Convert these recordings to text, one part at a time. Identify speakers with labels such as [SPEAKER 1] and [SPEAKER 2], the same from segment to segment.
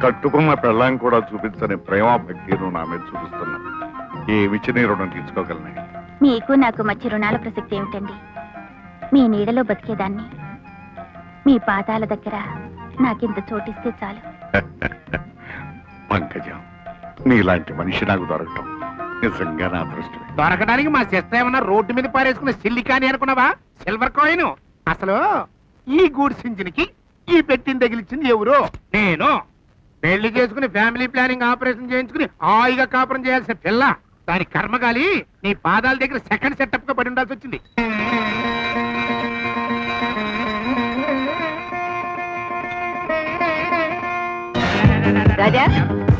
[SPEAKER 1] కట్టుకున్న పెళ్ళాం కూడా చూపించని ప్రేమ భక్తి నువ్వు నా మీద చూపిస్తున్నా. ఏమిచ్చి నీ రుణం తీర్చుకోగలనే?
[SPEAKER 2] మీకు నాకు మధ్య రుణాల ప్రసక్తి ఏమిటండి? మీ నీడలో బతికేదాన్ని. మీ పాదాల దగ్గర నాకింత చోటిస్తే చాలు.
[SPEAKER 1] పంకజం, నీలాంటి మనిషి నాకు దొరకటం నిజంగా నా అదృష్టం.
[SPEAKER 3] దొరకడానికి మా సిస్టర్ ఏమన్నా రోడ్డు మీద పారేసుకున్న సిల్లికాని అనుకున్నావా? Silver coin. అసలు ఈ గూడ్స్ ఇంజిన్ కి ఈ పెట్టిన తగిలిచ్చింది ఎవరు? నేను. పెళ్లి చేసుకుని ఫ్యామిలీ ప్లానింగ్ ఆపరేషన్ చేయించుకుని హాయిగా కాపురం చేయాల్సిన పిల్ల దాని కర్మగాలి నీ పాదాల దగ్గర సెకండ్ సెటప్ గా పడి ఉండాల్సి వచ్చింది.
[SPEAKER 4] రాజా,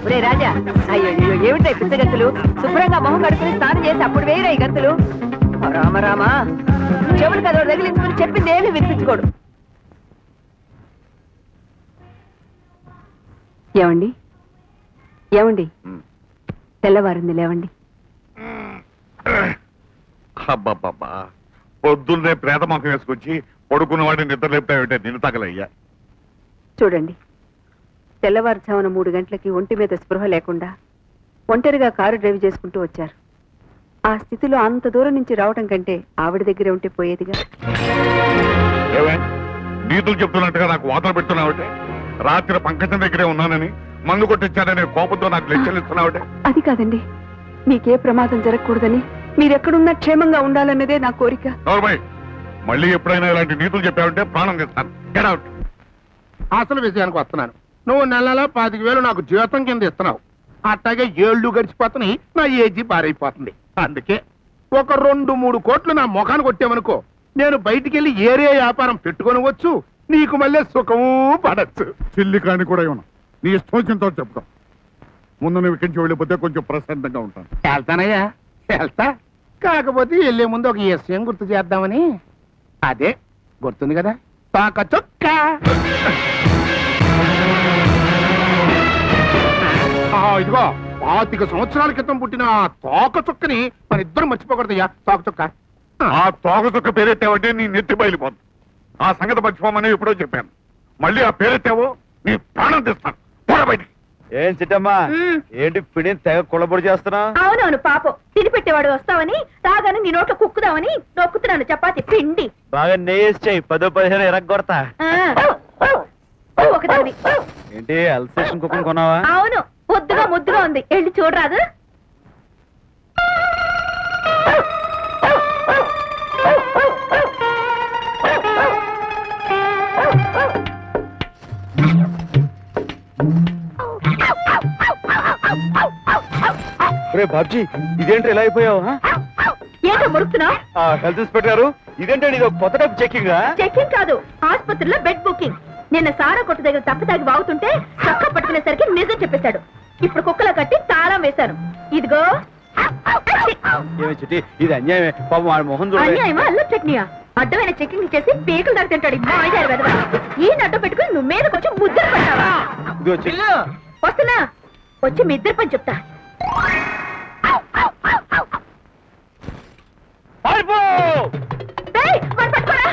[SPEAKER 4] ఒరే రాజా, అయ్యో ఏమిటాయి పిచ్చ గంతులు? శుభ్రంగా మొహం కడుకుని స్నానం చేసి అప్పుడు వేయరా ఈ గంతులు. రామ రామా, చెవులు కదో తగిలించుకుని చెప్పింది ఏమీ వినిపించుకోడు. ఏమండి ఏమండి, తెల్లవారింది లేవండి.
[SPEAKER 1] అబ్బాబ్బా, పొద్దున్నే ప్రేతముఖం వేసుకొచ్చి పడుకున్న వాడిని నిద్ర లేపుతావేంటే? నిన్ను తగలయ్యా.
[SPEAKER 4] చూడండి, తెల్లవారుజామున 3 గంటలకి ఒంటి మీద స్పృహ లేకుండా ఒంటరిగా కారు డ్రైవ్ చేసుకుంటూ వచ్చారు. ఆ స్థితిలో అంత దూరం నుంచి రావడం కంటే ఆవిడ దగ్గరే ఉంటే పోయేదిగా.
[SPEAKER 1] నీతులు చెప్తున్నట్టుగా నాకు వాతలు పెడుతున్నావుటే? రాత్రి పంకజం దగ్గరే ఉన్నానని మందు కొట్టించాననే కోపంతో నాకు లెక్కలు ఇస్తున్నావుటే?
[SPEAKER 4] అది కాదండి, మీకే ప్రమాదం జరగకూడదని, మీరెక్కడున్నా క్షేమంగా ఉండాలన్నదే నా కోరిక.
[SPEAKER 1] మళ్ళీ ఎప్పుడైనా ఇలాంటి నీతులు చెప్పావంటే ప్రాణం తీస్తాను. Get out.
[SPEAKER 3] అసలు విషయానికి వస్తున్నాను. నువ్వు నెలలో 25,000 నాకు జీతం కింద ఇస్తున్నావు. అట్టాగే 7 గడిచిపోతున్నాయి, నా ఏజీ పారైపోతుంది. అందుకే ఒక 2-3 కోట్లు నా ముఖాన్ని కొట్టామనుకో, నేను బయటికి వెళ్ళి ఏరియా వ్యాపారం పెట్టుకొని వచ్చు, నీకు మళ్ళీ సుఖము పడచ్చు.
[SPEAKER 1] చిల్లి కాని కూడా ఇవ్వను, నీ ఇష్టం వచ్చినతో చెప్తాం. ముందు నువ్వు ఇక్కడి నుంచి వెళ్ళిపోతే కొంచెం ప్రశాంతంగా ఉంటాను.
[SPEAKER 3] వెళ్తానయ్యా, వెళ్తా. కాకపోతే వెళ్ళే ముందు ఒక విషయం గుర్తు చేద్దామని. అదే గుర్తుంది కదా, తాక చొక్క. ఇదిగో 25 సంవత్సరాల క్రితం పుట్టిన ఆ తోక చుక్కని మన ఇద్దరం మర్చిపోకూడదయ్యా. తోక చుక్క.
[SPEAKER 1] ఆ తోక చుక్క పేరెత్తావంటే నీ నెత్తి బయలుపోతుంది. ఆ సంగతి మర్చిపోమని ఎప్పుడో చెప్పాను. మళ్ళీ ఆ పేరెత్తావో నీ ప్రాణం తెస్తాను. బయటికి.
[SPEAKER 5] ఏం చిట్టమ్మా, ఏంటి పిడిని తెగ కుళ్ళబొడి చేస్తున్నా?
[SPEAKER 2] అవునవును పాపం, తిని పెట్టేవాడు వస్తావని రాగానే నీ నోట్లో కుక్కుదామని నొక్కుతున్నాను చపాతి పిండి.
[SPEAKER 5] బాగా నెయ్యేసి చెయ్యి, 10-15 ఎరగొడతా.
[SPEAKER 2] ఒకదాన్ని.
[SPEAKER 5] ఏంటి అల్సేషన్ కుక్కను కొన్నావా?
[SPEAKER 2] అవును, ముద్దుగా ఉంది, వెళ్ళి చూడరాదు.
[SPEAKER 5] రే బాబ్జీ, ఇదేంటి ఇలా అయిపోయావు?
[SPEAKER 2] ఏంటో మురుకుతున్నావు?
[SPEAKER 5] హెల్త్ ఇన్స్పెక్టర్ గారు, ఇదేంటండి ఇది కొత్త టైప్ చెకింగ్?
[SPEAKER 2] చెకింగ్ కాదు, ఆసుపత్రిలో బెడ్ బుకింగ్. నిన్న సారా కొట్టు దగ్గర తప్పతాగి వాగుతుంటే చక్క పట్టుకునేసరికి నిజం చెప్పేశాడు. ఇప్పుడు కుక్కలా కట్టి తాళం వేశాను. ఇదిగో.
[SPEAKER 5] ఇది అన్యాయమే పాపం, వాడి మొహం చూడండి.
[SPEAKER 2] అన్యాయమా? అల్లం చట్నీయా? అడ్డమైన చెకింగ్ చేసి పేకులు దాకా తింటాడు మా ఐదారు వెదవ. ఈ నడ్డ పెట్టుకుని నువ్వు మీద కొంచెం ముద్దరు పడ్డావా? వస్తున్నా, వచ్చి మీ ఇద్దరు పని చెప్తా. ఏయ్, వాడు పట్టుకోరా.